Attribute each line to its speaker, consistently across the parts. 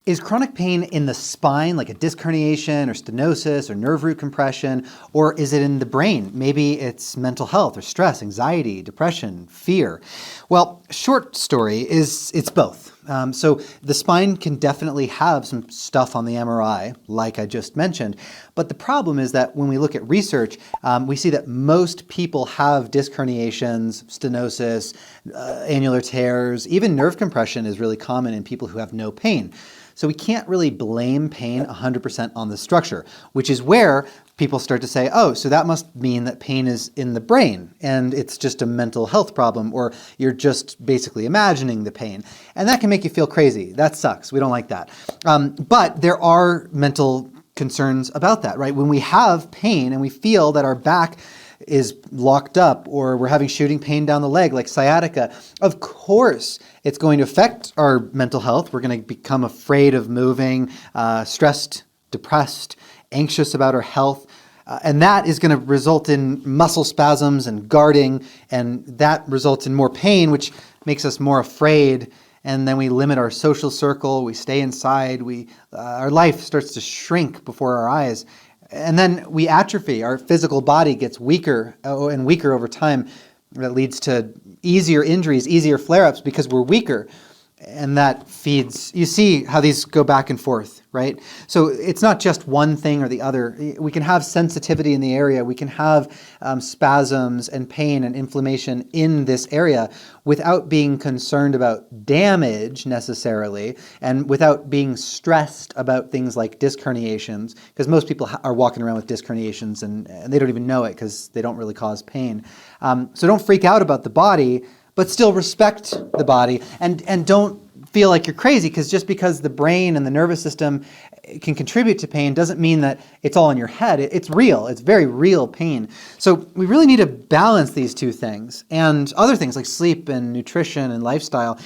Speaker 1: Is chronic pain in the spine, like a disc herniation or stenosis or nerve root compression, or is it in the brain? Maybe it's mental health or stress, anxiety, depression, fear. Well, short story is it's both. So the spine can definitely have some stuff on the MRI, like I just mentioned. But the problem is that when we look at research, we see that most people have disc herniations, stenosis, annular tears, even nerve compression is really common in people who have no pain. So we can't really blame pain 100% on the structure, which is where people start to say, oh, so that must mean that pain is in the brain and it's just a mental health problem, or you're just basically imagining the pain. And that can make you feel crazy. That sucks. We don't like that. But there are mental concerns about that, right? When we have pain and we feel that our back is locked up or we're having shooting pain down the leg like sciatica, of course it's going to affect our mental health. We're going to become afraid of moving, stressed, depressed, anxious about our health. And that is going to result in muscle spasms and guarding, and that results in more pain, which makes us more afraid. And then we limit our social circle, we stay inside, our life starts to shrink before our eyes. And then we atrophy. Our physical body gets weaker and weaker over time. That leads to easier injuries, easier flare-ups because we're weaker. And that feeds, you see how these go back and forth, right? So it's not just one thing or the other. We can have sensitivity in the area. We can have spasms and pain and inflammation in this area without being concerned about damage necessarily, and without being stressed about things like disc herniations, because most people are walking around with disc herniations and they don't even know it because they don't really cause pain. So don't freak out about the body, but still respect the body, and don't feel like you're crazy, because just because the brain and the nervous system can contribute to pain doesn't mean that it's all in your head. It's real. It's very real pain. So we really need to balance these two things and other things like sleep and nutrition and lifestyle.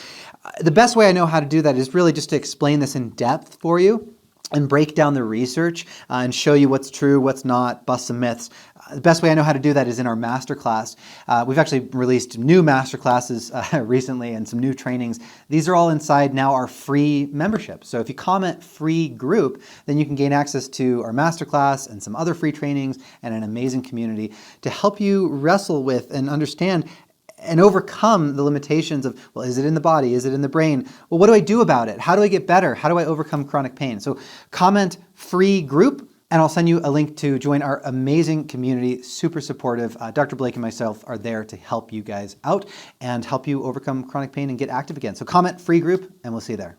Speaker 1: The best way I know how to do that is really just to explain this in depth for you and break down the research and show you what's true, what's not, bust some myths. The best way I know how to do that is in our masterclass. We've actually released new masterclasses recently and some new trainings. These are all inside now our free membership. So if you comment free group, then you can gain access to our masterclass and some other free trainings and an amazing community to help you wrestle with and understand and overcome the limitations of, well, is it in the body? Is it in the brain? Well, what do I do about it? How do I get better? How do I overcome chronic pain? So comment free group, and I'll send you a link to join our amazing community, super supportive. Dr. Blake and myself are there to help you guys out and help you overcome chronic pain and get active again. So comment free group, and we'll see you there.